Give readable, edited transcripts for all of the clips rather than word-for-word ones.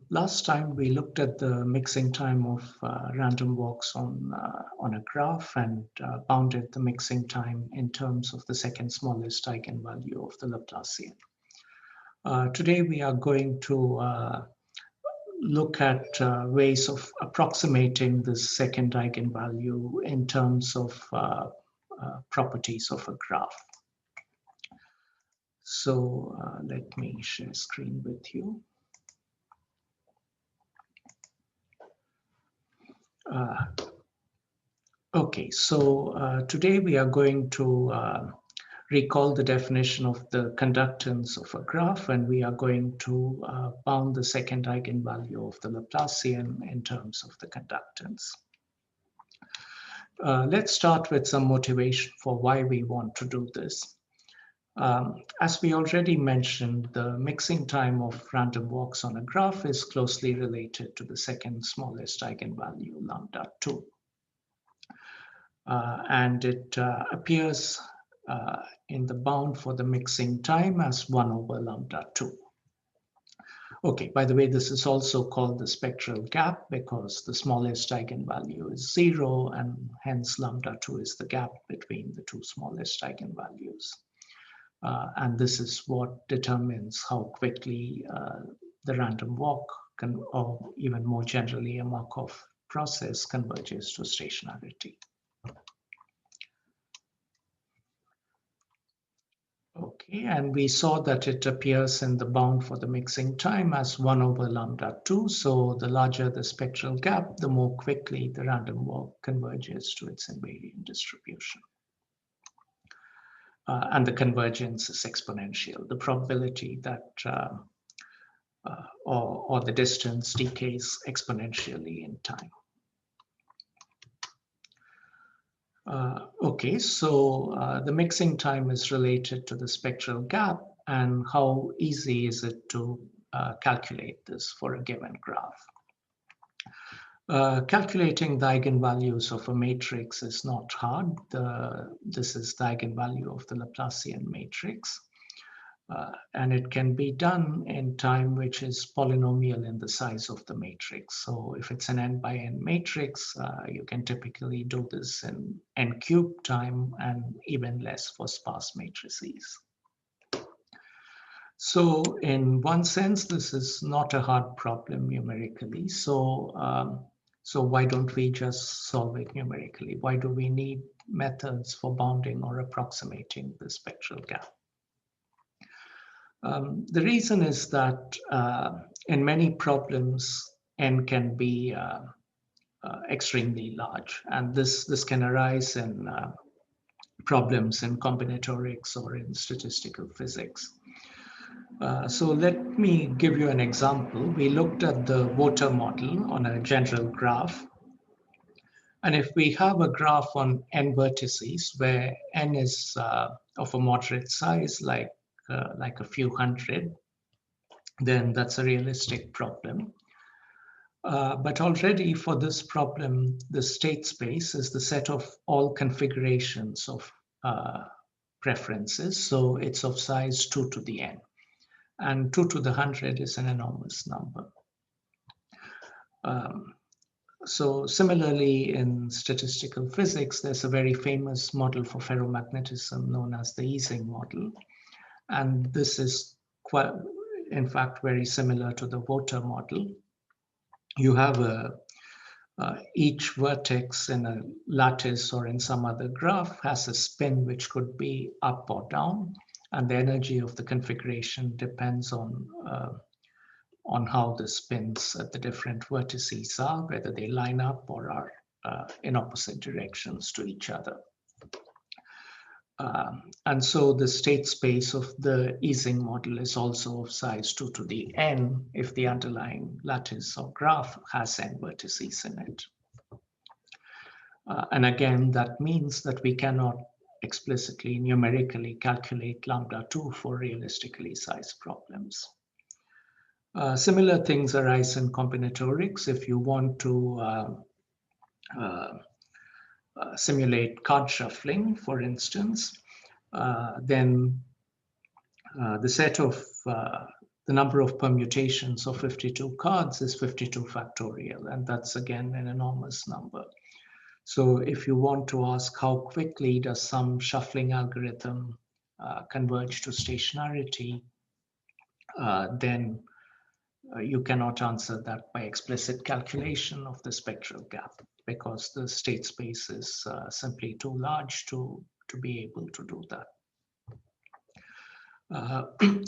Last time we looked at the mixing time of random walks on a graph and bounded the mixing time in terms of the second smallest eigenvalue of the Laplacian. Today we are going to look at ways of approximating the second eigenvalue in terms of properties of a graph. So let me share screen with you. Okay, so today we are going to recall the definition of the conductance of a graph, and we are going to bound the second eigenvalue of the Laplacian in terms of the conductance. Let's start with some motivation for why we want to do this. As we already mentioned, the mixing time of random walks on a graph is closely related to the second smallest eigenvalue, lambda 2. And it appears in the bound for the mixing time as 1 over lambda 2. Okay, by the way, this is also called the spectral gap because the smallest eigenvalue is 0, and hence lambda 2 is the gap between the two smallest eigenvalues. And this is what determines how quickly the random walk can, or even more generally, a Markov process converges to stationarity. Okay, and we saw that it appears in the bound for the mixing time as 1 over lambda 2. So the larger the spectral gap, the more quickly the random walk converges to its invariant distribution. And the convergence is exponential. The probability that or the distance decays exponentially in time. Okay, so the mixing time is related to the spectral gap, and how easy is it to calculate this for a given graph? Calculating the eigenvalues of a matrix is not hard. This is the eigenvalue of the Laplacian matrix. And it can be done in time which is polynomial in the size of the matrix. So if it's an n by n matrix, you can typically do this in n cubed time, and even less for sparse matrices. So in one sense, this is not a hard problem numerically. So why don't we just solve it numerically? Why do we need methods for bounding or approximating the spectral gap? The reason is that in many problems, n can be extremely large, and this can arise in problems in combinatorics or in statistical physics. So let me give you an example. We looked at the water model on a general graph. And if we have a graph on n vertices where n is of a moderate size, like a few hundred, then that's a realistic problem. But already for this problem, the state space is the set of all configurations of preferences. So it's of size 2 to the n. And 2 to the 100 is an enormous number. So similarly, in statistical physics, there's a very famous model for ferromagnetism known as the Ising model. And this is quite, in fact, very similar to the water model. You have each vertex in a lattice or in some other graph has a spin which could be up or down, and the energy of the configuration depends on how the spins at the different vertices are, whether they line up or are in opposite directions to each other. And so the state space of the Ising model is also of size 2 to the n if the underlying lattice or graph has n vertices in it. And again, that means that we cannot explicitly numerically calculate lambda 2 for realistically sized problems. Similar things arise in combinatorics. If you want to simulate card shuffling, for instance, then the set of the number of permutations of 52 cards is 52 factorial, and that's again an enormous number. So if you want to ask how quickly does some shuffling algorithm converge to stationarity, then you cannot answer that by explicit calculation of the spectral gap, because the state space is simply too large to be able to do that.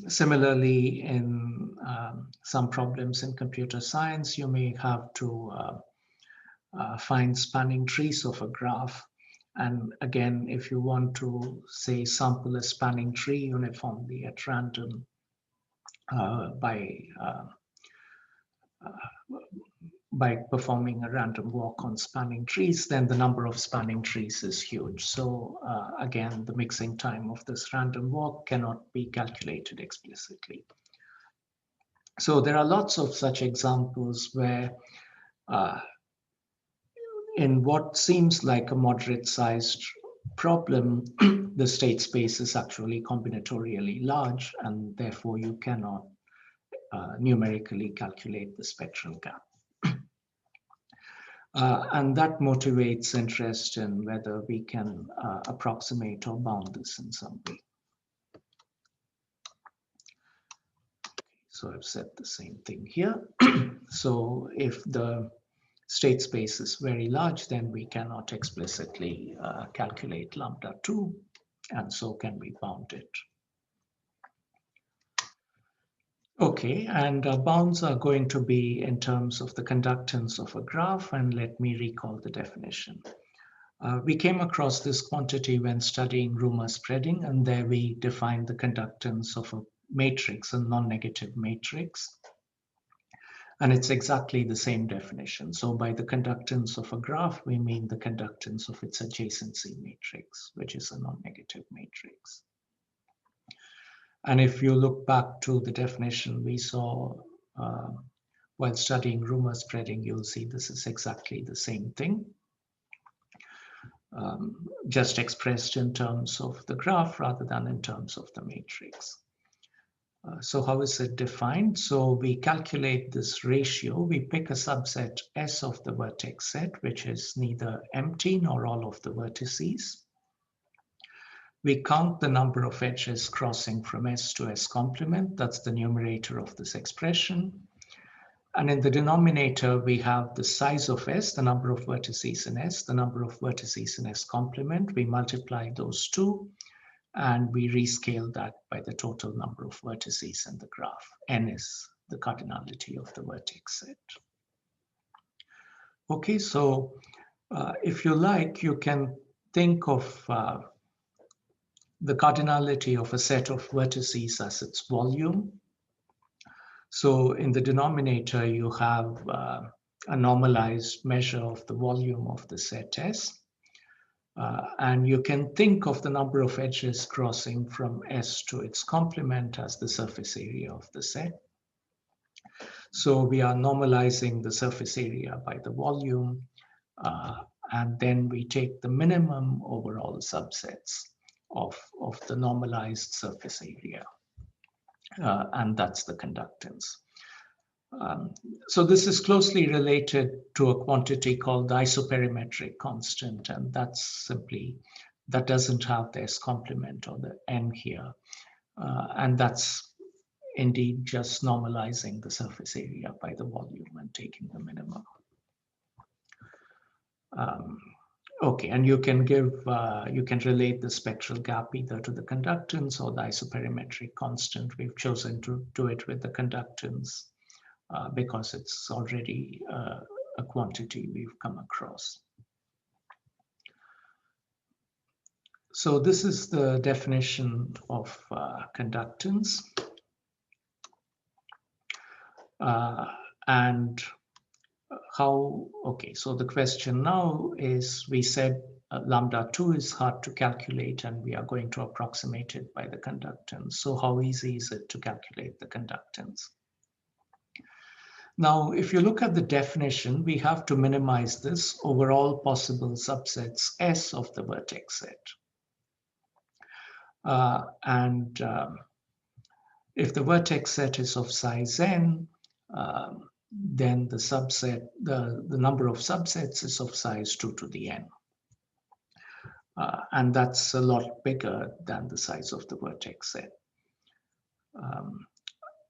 Similarly, in some problems in computer science, you may have to find spanning trees of a graph. And again, if you want to, say, sample a spanning tree uniformly at random by performing a random walk on spanning trees, then the number of spanning trees is huge. So again, the mixing time of this random walk cannot be calculated explicitly. So there are lots of such examples where in what seems like a moderate-sized problem, the state space is actually combinatorially large, and therefore you cannot numerically calculate the spectral gap. And that motivates interest in whether we can approximate or bound this in some way. So I've said the same thing here. So if the state space is very large, then we cannot explicitly calculate lambda 2, and so can we bound it. Okay, and bounds are going to be in terms of the conductance of a graph, and let me recall the definition. We came across this quantity when studying rumor spreading, and there we defined the conductance of a matrix, a non-negative matrix. And it's exactly the same definition. So by the conductance of a graph, we mean the conductance of its adjacency matrix, which is a non-negative matrix. And if you look back to the definition we saw while studying rumor spreading, you'll see this is exactly the same thing, just expressed in terms of the graph rather than in terms of the matrix. So how is it defined? So we calculate this ratio. We pick a subset S of the vertex set, which is neither empty nor all of the vertices. We count the number of edges crossing from S to S complement. That's the numerator of this expression. And in the denominator, we have the size of S, the number of vertices in S, the number of vertices in S complement. We multiply those two, and we rescale that by the total number of vertices in the graph. N is the cardinality of the vertex set. Okay, so if you like, you can think of the cardinality of a set of vertices as its volume. So in the denominator, you have a normalized measure of the volume of the set S. And you can think of the number of edges crossing from S to its complement as the surface area of the set. So we are normalizing the surface area by the volume, and then we take the minimum over all subsets of the normalized surface area, and that's the conductance. So this is closely related to a quantity called the isoperimetric constant, and that's simply, that doesn't have the S complement or the N here. And that's indeed just normalizing the surface area by the volume and taking the minimum. Okay, and you can give, you can relate the spectral gap either to the conductance or the isoperimetric constant. We've chosen to do it with the conductance because it's already a quantity we've come across. So this is the definition of conductance. And how, okay, so the question now is, we said lambda 2 is hard to calculate and we are going to approximate it by the conductance. So how easy is it to calculate the conductance? Now, if you look at the definition, we have to minimize this over all possible subsets S of the vertex set. If the vertex set is of size n, then the subset, the number of subsets is of size 2 to the n. And that's a lot bigger than the size of the vertex set.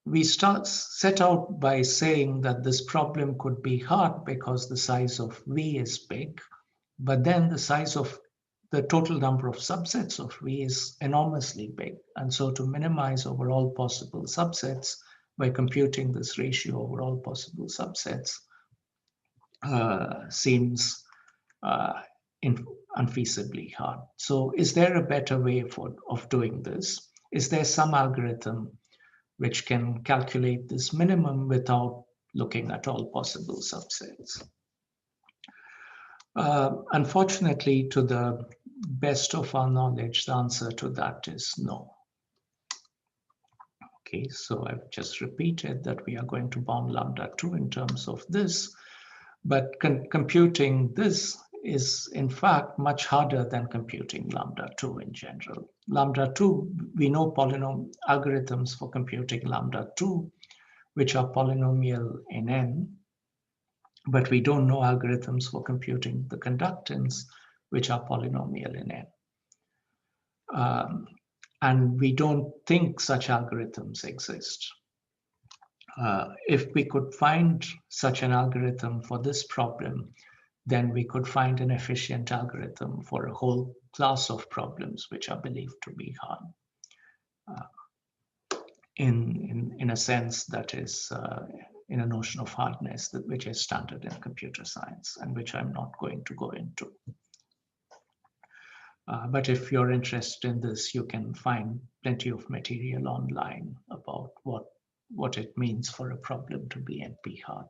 We set out by saying that this problem could be hard because the size of V is big, but then the size of the total number of subsets of V is enormously big. And so to minimize over all possible subsets by computing this ratio over all possible subsets seems unfeasibly hard. So is there a better way of doing this? Is there some algorithm which can calculate this minimum without looking at all possible subsets? Unfortunately, to the best of our knowledge, the answer to that is no. Okay, so I've just repeated that we are going to bound lambda 2 in terms of this, but computing this is in fact much harder than computing lambda 2 in general. Lambda 2, we know algorithms for computing lambda 2, which are polynomial in n, but we don't know algorithms for computing the conductance, which are polynomial in n. And we don't think such algorithms exist. If we could find such an algorithm for this problem, then we could find an efficient algorithm for a whole class of problems which are believed to be hard. In a sense that is in a notion of hardness which is standard in computer science and which I'm not going to go into. But if you're interested in this, you can find plenty of material online about what it means for a problem to be NP hard.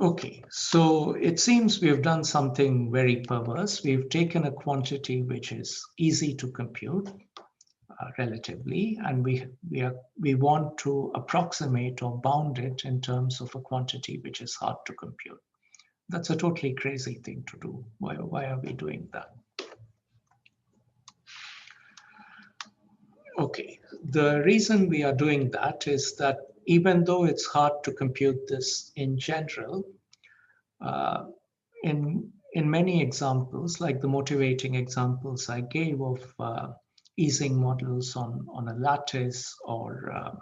Okay, so it seems we've done something very perverse. We've taken a quantity which is easy to compute relatively, and we want to approximate or bound it in terms of a quantity which is hard to compute. That's a totally crazy thing to do. Why are we doing that? Okay, the reason we are doing that is that even though it's hard to compute this in general, in many examples, like the motivating examples I gave of easing models on a lattice or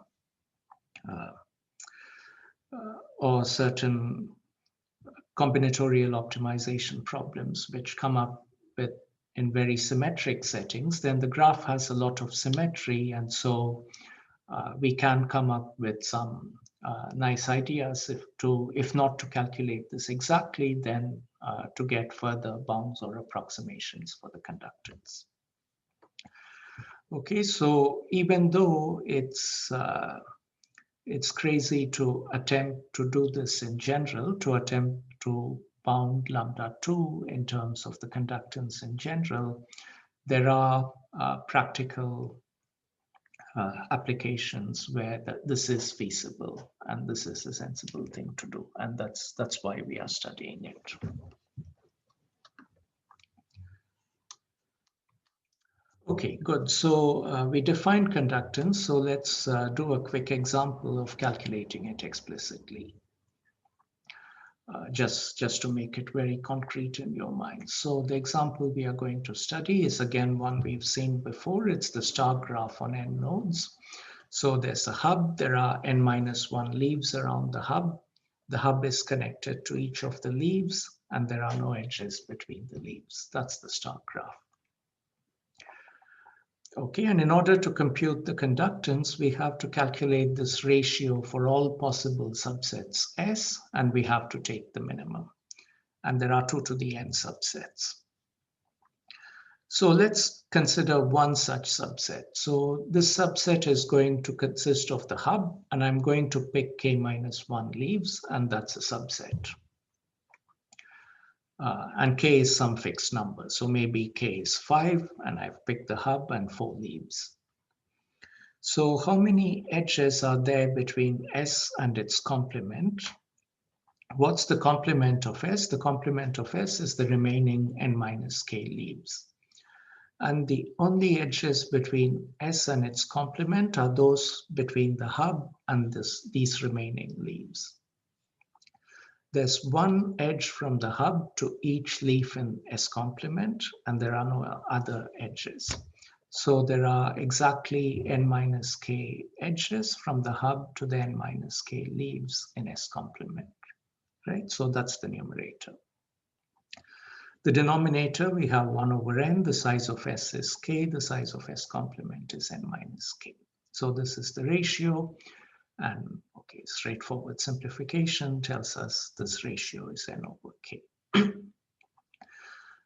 certain combinatorial optimization problems which come up with in very symmetric settings, then the graph has a lot of symmetry, and so we can come up with some nice ideas if not to calculate this exactly, then to get further bounds or approximations for the conductance. Okay, so even though it's crazy to attempt to do this in general, to attempt to bound lambda 2 in terms of the conductance in general, there are practical applications where this is feasible and this is a sensible thing to do, and that's why we are studying it. Okay, good. So we defined conductance, so let's do a quick example of calculating it explicitly. Just to make it very concrete in your mind. So the example we are going to study is again one we've seen before. It's the star graph on n nodes. So there's a hub. There are n-1 leaves around the hub. The hub is connected to each of the leaves, and there are no edges between the leaves. That's the star graph. Okay, and in order to compute the conductance, we have to calculate this ratio for all possible subsets S, and we have to take the minimum. And there are 2 to the n subsets. So let's consider one such subset. So this subset is going to consist of the hub, and I'm going to pick k-1 leaves, and that's a subset. And k is some fixed number. So maybe k is 5, and I've picked the hub and 4 leaves. So how many edges are there between S and its complement? What's the complement of S? The complement of S is the remaining n-k leaves. And the only edges between S and its complement are those between the hub and these remaining leaves. There's one edge from the hub to each leaf in S complement, and there are no other edges. So there are exactly n minus k edges from the hub to the n minus k leaves in S complement, right? So that's the numerator. The denominator, we have 1 over n, the size of S is k, the size of S complement is n minus k. So this is the ratio, and okay, straightforward simplification tells us this ratio is n over k.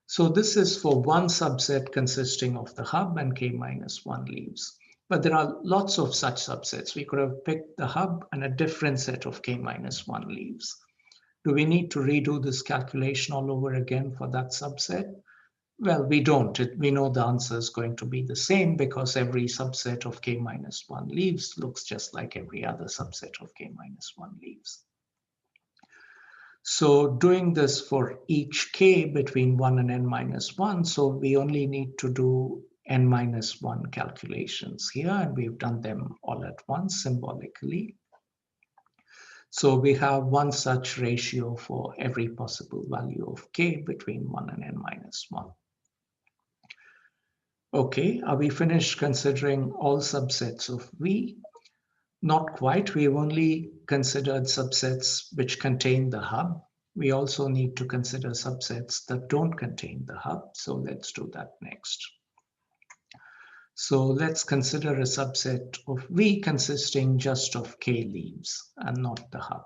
So this is for one subset consisting of the hub and k minus 1 leaves. But there are lots of such subsets. We could have picked the hub and a different set of k minus 1 leaves. Do we need to redo this calculation all over again for that subset? Well, we don't. We know the answer is going to be the same because every subset of k minus 1 leaves looks just like every other subset of k minus 1 leaves. So doing this for each k between 1 and n minus 1, so we only need to do n minus 1 calculations here, and we've done them all at once symbolically. So we have one such ratio for every possible value of k between 1 and n minus 1. Okay, are we finished considering all subsets of V? Not quite. We've only considered subsets which contain the hub. We also need to consider subsets that don't contain the hub. So let's do that next. So let's consider a subset of V consisting just of k leaves and not the hub.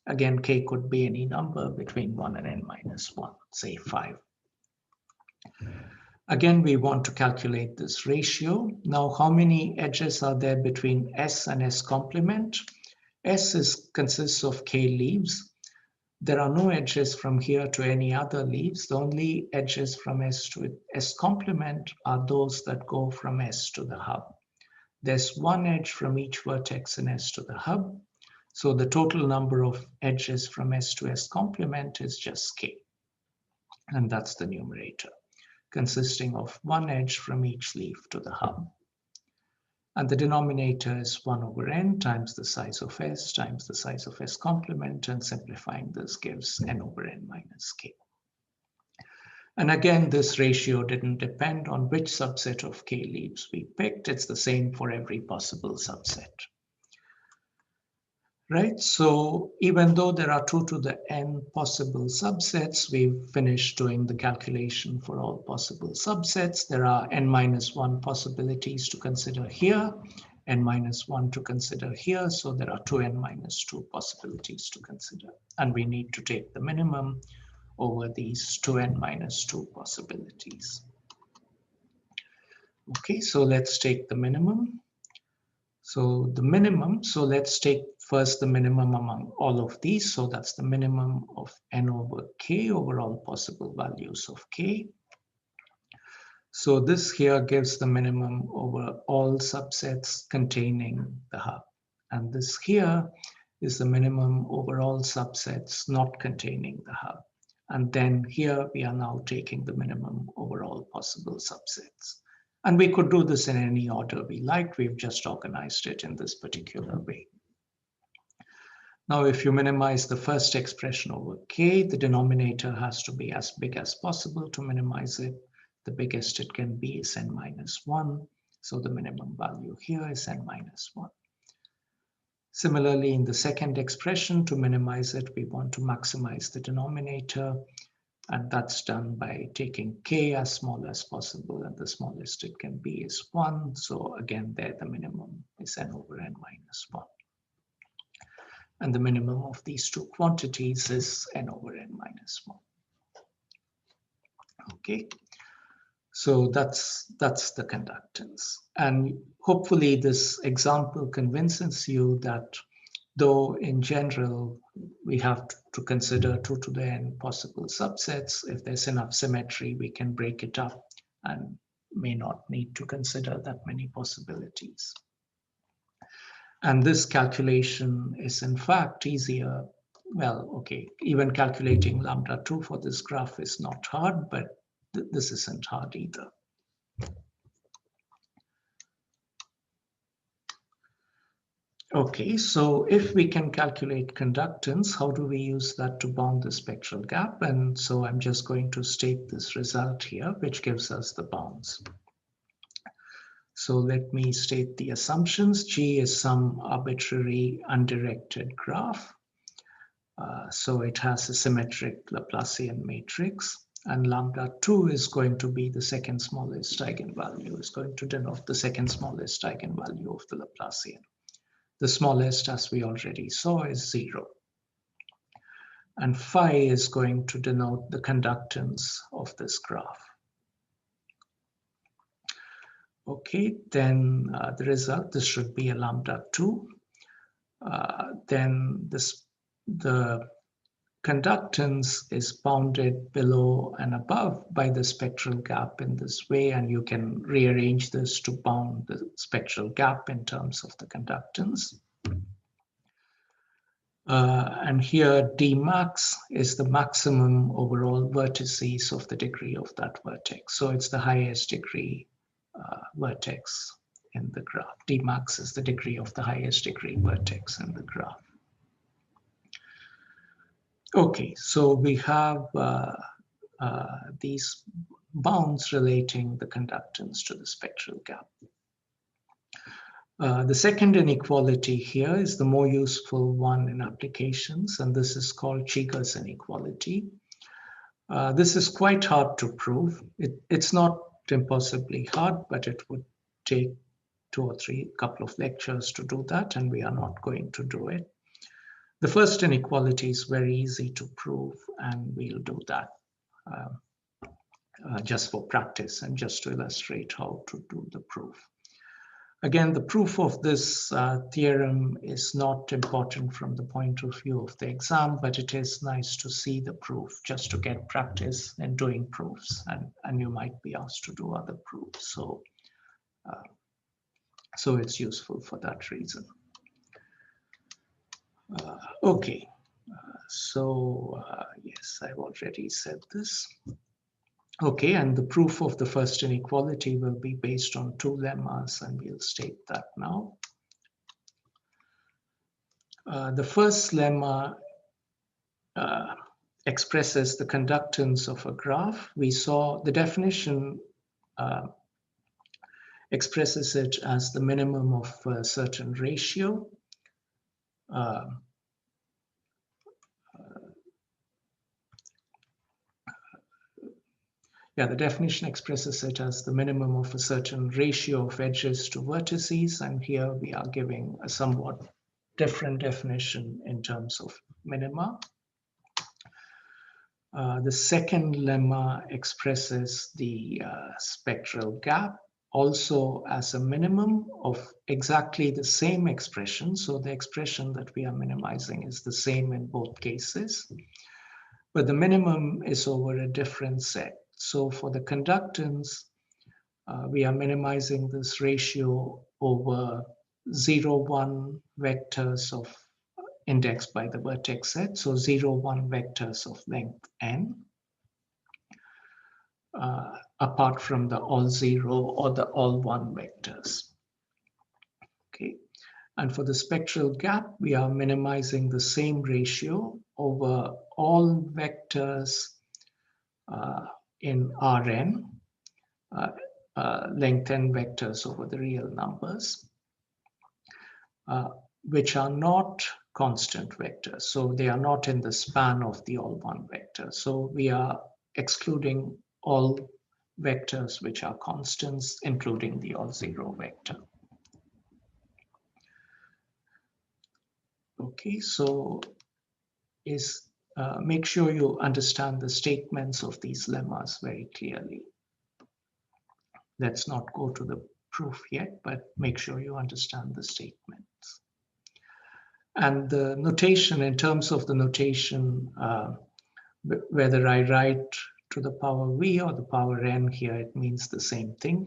Again, k could be any number between 1 and n minus 1, say 5. Again, we want to calculate this ratio. Now, how many edges are there between S and S complement? S consists of k leaves. There are no edges from here to any other leaves. The only edges from S to S complement are those that go from S to the hub. There's one edge from each vertex in S to the hub. So the total number of edges from S to S complement is just k. And that's the numerator, consisting of one edge from each leaf to the hub. And the denominator is 1 over n times the size of S times the size of S complement, and simplifying this gives n over n minus k. And again, this ratio didn't depend on which subset of k leaves we picked. It's the same for every possible subset. Right, so even though there are 2 to the n possible subsets, we've finished doing the calculation for all possible subsets. There are n minus 1 possibilities to consider here, n minus 1 to consider here. So there are 2n minus 2 possibilities to consider. And we need to take the minimum over these 2n minus 2 possibilities. Okay, so let's take the minimum. So the minimum, so let's take first the minimum among all of these. So that's the minimum of n over k over all possible values of k. So this here gives the minimum over all subsets containing the hub. And this here is the minimum over all subsets not containing the hub. And then here we are now taking the minimum over all possible subsets. And we could do this in any order we liked. We've just organized it in this particular way. Now, if you minimize the first expression over k, the denominator has to be as big as possible to minimize it. The biggest it can be is n minus 1. So the minimum value here is n minus 1. Similarly, in the second expression, to minimize it, we want to maximize the denominator. And that's done by taking k as small as possible, and the smallest it can be is 1. So again, there the minimum is n over n minus 1. And the minimum of these two quantities is n over n minus 1. Okay, so that's the conductance. And hopefully this example convinces you that though in general, we have to consider 2 to the n possible subsets. If there's enough symmetry, we can break it up and may not need to consider that many possibilities. And this calculation is in fact easier. Well, okay, even calculating lambda 2 for this graph is not hard, but this isn't hard either. Okay, so if we can calculate conductance, how do we use that to bound the spectral gap? And so I'm just going to state this result here, which gives us the bounds. So let me state the assumptions. G is some arbitrary undirected graph. So it has a symmetric Laplacian matrix. And lambda 2 is going to be the second smallest eigenvalue. It's going to denote the second smallest eigenvalue of the Laplacian. The smallest, as we already saw, is 0. And phi is going to denote the conductance of this graph. Okay, then the result, this should be a lambda 2. Then the conductance is bounded below and above by the spectral gap in this way, and you can rearrange this to bound the spectral gap in terms of the conductance. And here D max is the maximum overall vertices of the degree of that vertex. So it's the highest degree vertex in the graph. D max is the degree of the highest degree vertex in the graph. Okay, so we have these bounds relating the conductance to the spectral gap. The second inequality here is the more useful one in applications, and this is called Cheeger's inequality. This is quite hard to prove. It's not impossibly hard, but it would take 2 or 3 couple of lectures to do that, and we are not going to do it. The first inequality is very easy to prove, and we'll do that just for practice and just to illustrate how to do the proof. Again, the proof of this theorem is not important from the point of view of the exam, but it is nice to see the proof just to get practice in doing proofs, and you might be asked to do other proofs. So it's useful for that reason. Okay, yes, I've already said this. Okay, and the proof of the first inequality will be based on 2 lemmas, and we'll state that now. The first lemma expresses the conductance of a graph. We saw the definition expresses it as the minimum of a certain ratio. The definition expresses it as the minimum of a certain ratio of edges to vertices, and here we are giving a somewhat different definition in terms of minima. The second lemma expresses the spectral gap also as a minimum of exactly the same expression. So the expression that we are minimizing is the same in both cases, but the minimum is over a different set. So for the conductance, we are minimizing this ratio over 0, 1 vectors of indexed by the vertex set. So 0, 1 vectors of length n, apart from the all 0 or the all 1 vectors. Okay, and for the spectral gap, we are minimizing the same ratio over all vectors in Rn, length n vectors over the real numbers, which are not constant vectors. So they are not in the span of the all 1 vector. So we are excluding all vectors which are constants, including the all 0 vector. Okay, so make sure you understand the statements of these lemmas very clearly. Let's not go to the proof yet, but make sure you understand the statements. And the notation, in terms of the notation, whether I write to the power v or the power n here, it means the same thing.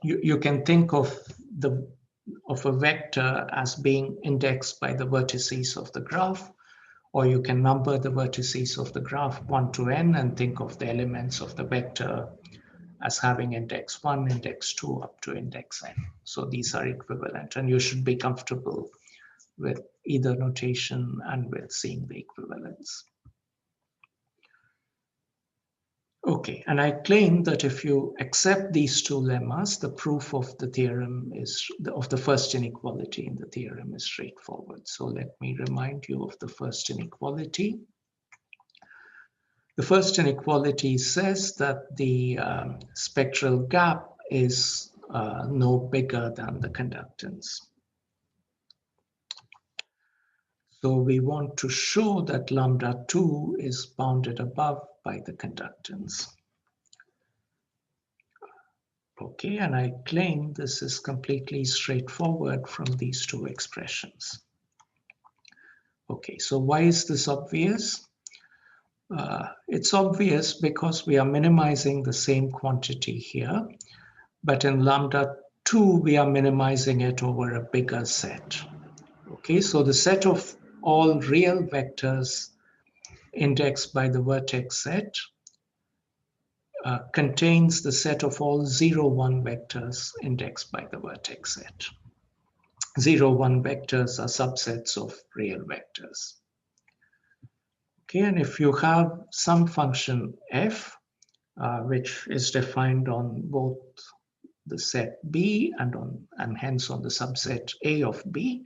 You can think of a vector as being indexed by the vertices of the graph, or you can number the vertices of the graph 1 to n and think of the elements of the vector as having index 1, index 2, up to index n. So these are equivalent, and you should be comfortable with either notation and with seeing the equivalence. Okay, and I claim that if you accept these two lemmas, the proof of the theorem of the first inequality in the theorem is straightforward. So let me remind you of the first inequality. The first inequality says that the spectral gap is no bigger than the conductance. So we want to show that lambda 2 is bounded above by the conductance. Okay, and I claim this is completely straightforward from these two expressions. Okay, so why is this obvious? It's obvious because we are minimizing the same quantity here, but in lambda 2, we are minimizing it over a bigger set. Okay, so the set of all real vectors indexed by the vertex set contains the set of all 0, 1 vectors indexed by the vertex set. 0, 1 vectors are subsets of real vectors. Okay, and if you have some function f, which is defined on both the set B and hence on the subset A of B,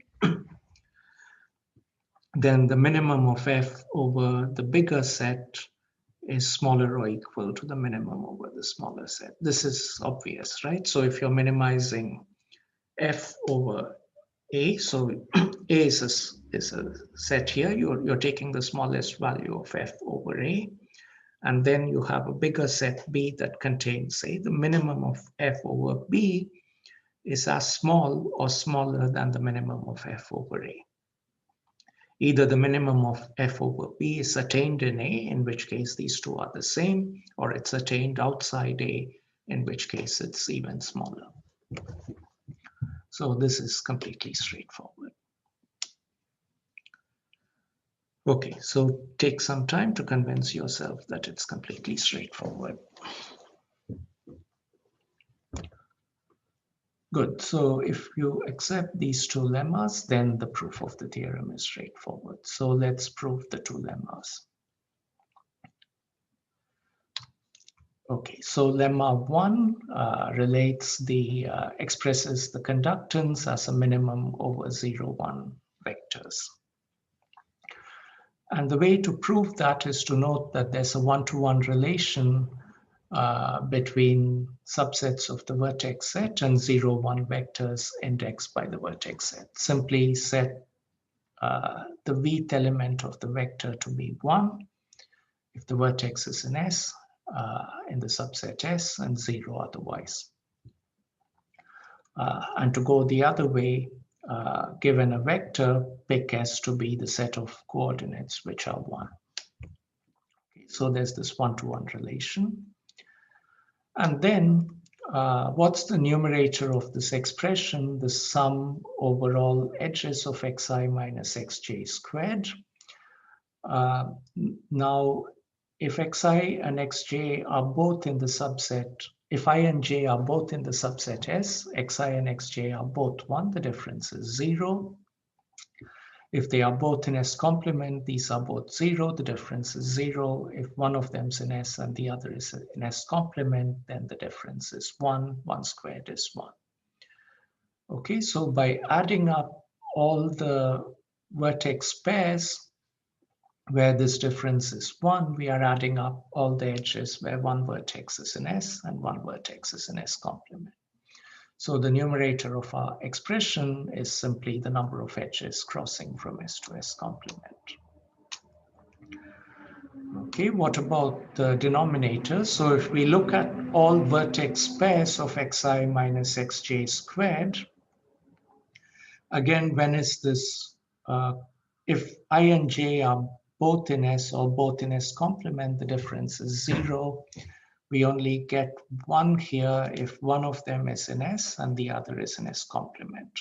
then the minimum of f over the bigger set is smaller or equal to the minimum over the smaller set. This is obvious, right? So if you're minimizing f over A, so A is a set here, you're taking the smallest value of f over A, and then you have a bigger set B that contains, say, the minimum of f over B is as small or smaller than the minimum of f over A. Either the minimum of f over B is attained in A, in which case these two are the same, or it's attained outside A, in which case it's even smaller. So this is completely straightforward. Okay, so take some time to convince yourself that it's completely straightforward. Good, so if you accept these two lemmas, then the proof of the theorem is straightforward. So let's prove the two lemmas. Okay, so lemma 1 expresses the conductance as a minimum over 0, 1 vectors. And the way to prove that is to note that there's a one-to-one relation between subsets of the vertex set and 0, 1 vectors indexed by the vertex set. Simply set the vth element of the vector to be 1 if the vertex is in S, in the subset S, and 0 otherwise. And to go the other way, given a vector, pick S to be the set of coordinates which are 1. Okay, so there's this one-to-one relation. And then what's the numerator of this expression? The sum over all edges of xi minus xj squared. Now, if xi and xj are both in the subset, if I and j are both in the subset S, xi and xj are both 1, the difference is 0. If they are both in S complement, these are both 0, the difference is 0. If one of them is in S and the other is in S complement, then the difference is 1. 1 squared is 1. Okay, so by adding up all the vertex pairs where this difference is 1, we are adding up all the edges where one vertex is in S and one vertex is in S complement. So the numerator of our expression is simply the number of edges crossing from S to S complement. Okay, what about the denominator? So if we look at all vertex pairs of xi minus xj squared, again, when is this, if I and j are both in S or both in S complement, the difference is 0. We only get 1 here if one of them is in S and the other is in S complement.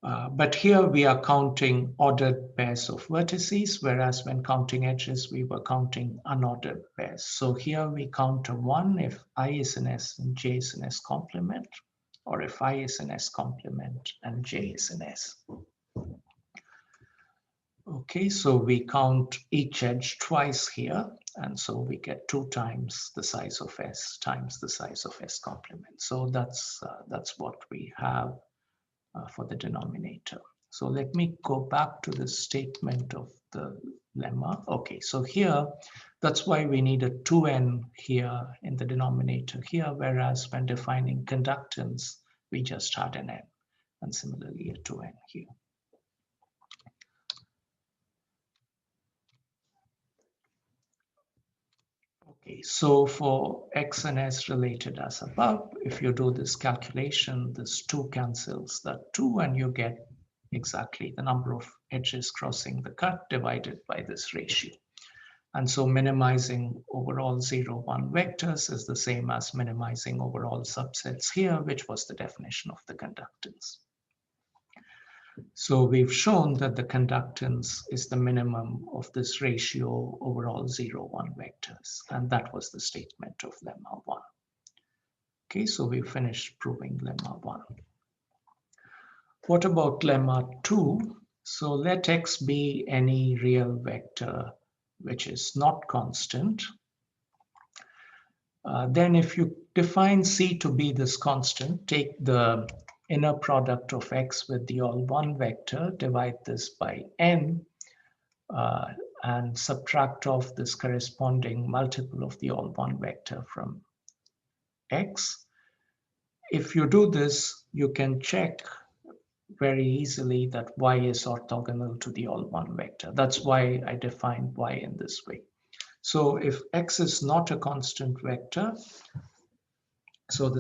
But here we are counting ordered pairs of vertices, whereas when counting edges, we were counting unordered pairs. So here we count a 1 if I is in S and J is in S complement. or if I is an S complement and J is an S. Okay, so we count each edge twice here, and so we get 2 times the size of S times the size of S complement. So that's what we have for the denominator. So let me go back to the statement of the lemma. Okay, so here, that's why we need a 2n here in the denominator here, whereas when defining conductance, we just had an n, and similarly a 2n here. Okay, so for x and s related as above, if you do this calculation, this 2 cancels that 2, and you get exactly the number of edges crossing the cut divided by this ratio. And so minimizing overall 0, 1 vectors is the same as minimizing overall subsets here, which was the definition of the conductance. So we've shown that the conductance is the minimum of this ratio over all 0, 1 vectors. And that was the statement of lemma 1. Okay, so we finished proving lemma 1. What about lemma 2? So let x be any real vector which is not constant. Then if you define C to be this constant, take the inner product of x with the all 1 vector, divide this by n, and subtract off this corresponding multiple of the all 1 vector from x. If you do this, you can check very easily that y is orthogonal to the all 1 vector. That's why I defined y in this way. So if x is not a constant vector, so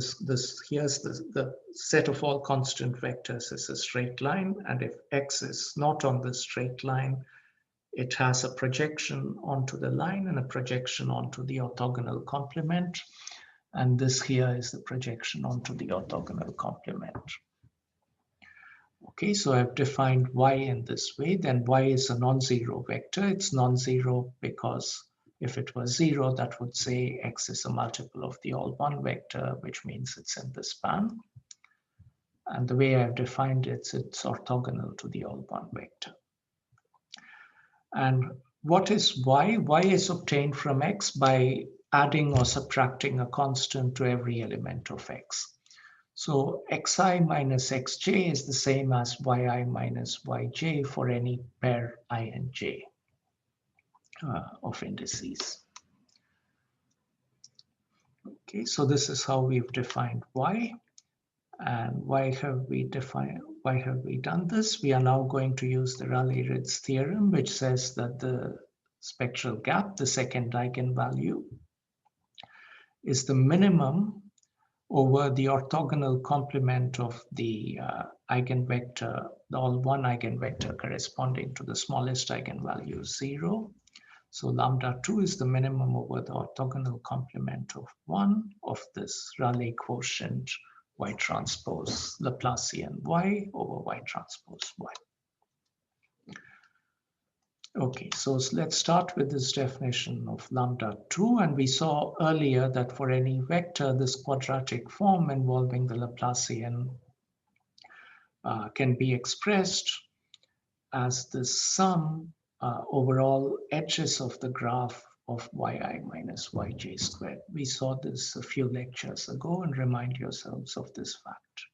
here's the set of all constant vectors is a straight line, and if x is not on the straight line, it has a projection onto the line and a projection onto the orthogonal complement, and this here is the projection onto the orthogonal complement. Okay, so I've defined y in this way. Then y is a non-zero vector. It's non-zero because if it was 0, that would say x is a multiple of the all 1 vector, which means it's in the span. And the way I've defined it, it's orthogonal to the all 1 vector. And what is y? Y is obtained from x by adding or subtracting a constant to every element of x. So xi minus xj is the same as yi minus yj for any pair I and j of indices. Okay, so this is how we've defined y. And why have we done this? We are now going to use the Rayleigh-Ritz theorem, which says that the spectral gap, the second eigenvalue, is the minimum over the orthogonal complement of the eigenvector, the all 1 eigenvector corresponding to the smallest eigenvalue 0. So lambda 2 is the minimum over the orthogonal complement of 1 of this Rayleigh quotient y transpose Laplacian y over y transpose y. Okay, so let's start with this definition of lambda 2. And we saw earlier that for any vector, this quadratic form involving the Laplacian can be expressed as the sum over all edges of the graph of yi minus yj squared. We saw this a few lectures ago, and remind yourselves of this fact.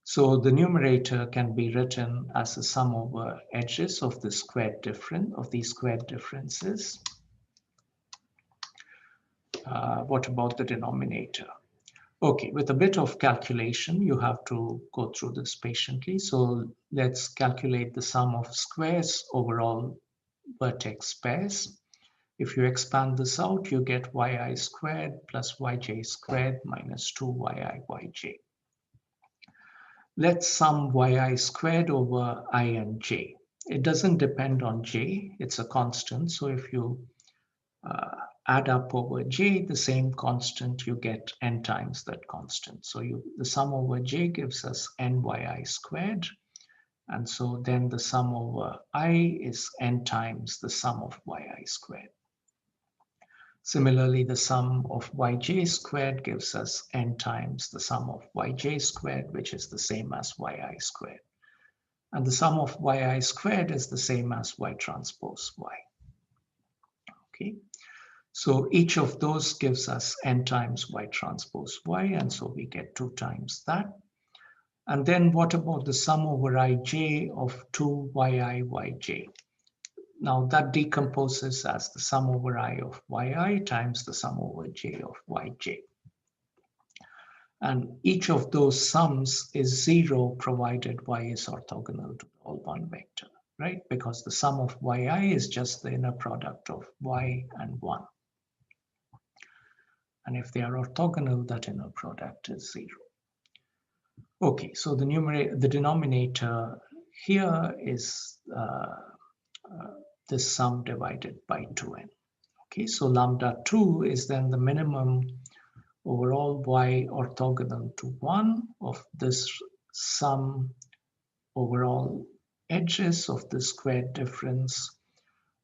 So the numerator can be written as the sum over edges of the squared differences. What about the denominator? Okay, with a bit of calculation, you have to go through this patiently. So let's calculate the sum of squares over all vertex pairs. If you expand this out, you get yi squared plus yj squared minus 2yi yj. Let's sum yi squared over I and j. It doesn't depend on j, it's a constant. So if you add up over j, the same constant, you get n times that constant. So the sum over j gives us nyi squared. And so then the sum over I is n times the sum of yi squared. Similarly, the sum of yj squared gives us n times the sum of yj squared, which is the same as yi squared. And the sum of yi squared is the same as y transpose y. Okay, so each of those gives us n times y transpose y, and so we get 2 times that. And then what about the sum over ij of 2yi yj? Now that decomposes as the sum over I of yi times the sum over j of yj. And each of those sums is 0 provided y is orthogonal to the all-one vector, right? Because the sum of yi is just the inner product of y and 1. And if they are orthogonal, that inner product is 0. Okay, so the denominator here is this sum divided by 2n. Okay, so lambda 2 is then the minimum over all y orthogonal to 1 of this sum over all edges of the squared difference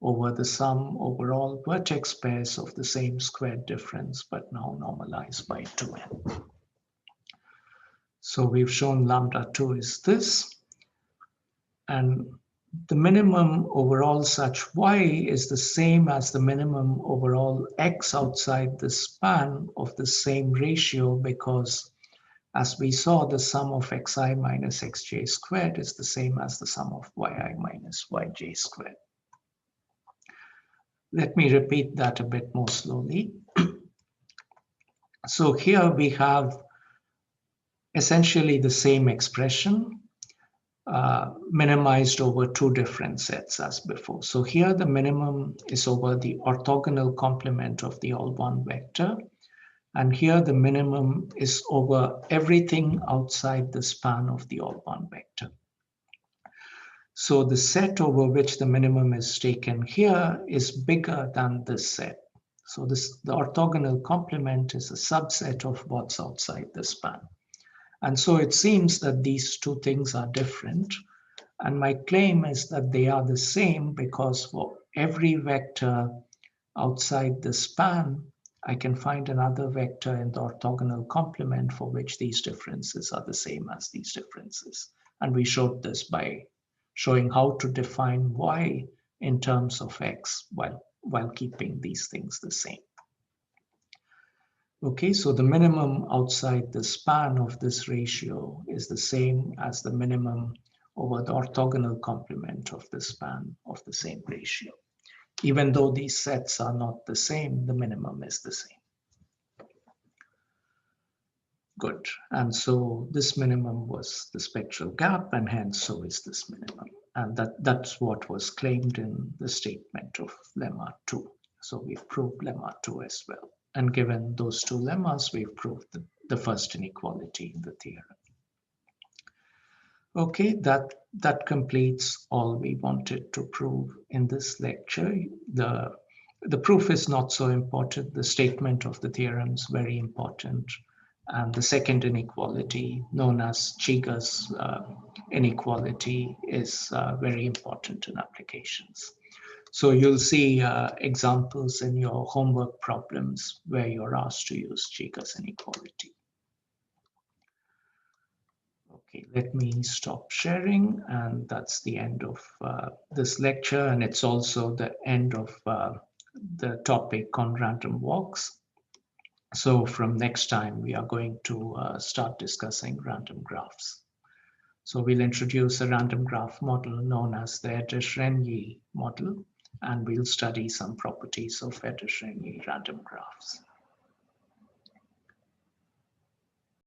over the sum over all vertex pairs of the same squared difference, but now normalized by 2n. So we've shown lambda 2 is this, and the minimum over all such y is the same as the minimum over all x outside the span of the same ratio, because as we saw, the sum of xi minus xj squared is the same as the sum of yi minus yj squared. Let me repeat that a bit more slowly. So here we have essentially the same expression, minimized over 2 different sets as before. So here the minimum is over the orthogonal complement of the all-one vector. And here the minimum is over everything outside the span of the all-one vector. So the set over which the minimum is taken here is bigger than this set. So the orthogonal complement is a subset of what's outside the span. And so it seems that these two things are different. And my claim is that they are the same because for every vector outside the span, I can find another vector in the orthogonal complement for which these differences are the same as these differences. And we showed this by showing how to define y in terms of x while keeping these things the same. Okay, so the minimum outside the span of this ratio is the same as the minimum over the orthogonal complement of the span of the same ratio. Even though these sets are not the same, the minimum is the same. Good, and so this minimum was the spectral gap, and hence so is this minimum. And that's what was claimed in the statement of lemma 2. So we've proved lemma 2 as well. And given those two lemmas, we've proved the first inequality in the theorem. Okay, that completes all we wanted to prove in this lecture. The proof is not so important. The statement of the theorem is very important. And the second inequality, known as Cheeger's inequality, is very important in applications. So you'll see examples in your homework problems where you're asked to use Cheeger's inequality. Okay, let me stop sharing, and that's the end of this lecture, and it's also the end of the topic on random walks. So from next time, we are going to start discussing random graphs. So we'll introduce a random graph model known as the Edish-Renyi model, and we'll study some properties of Edish-Renyi random graphs.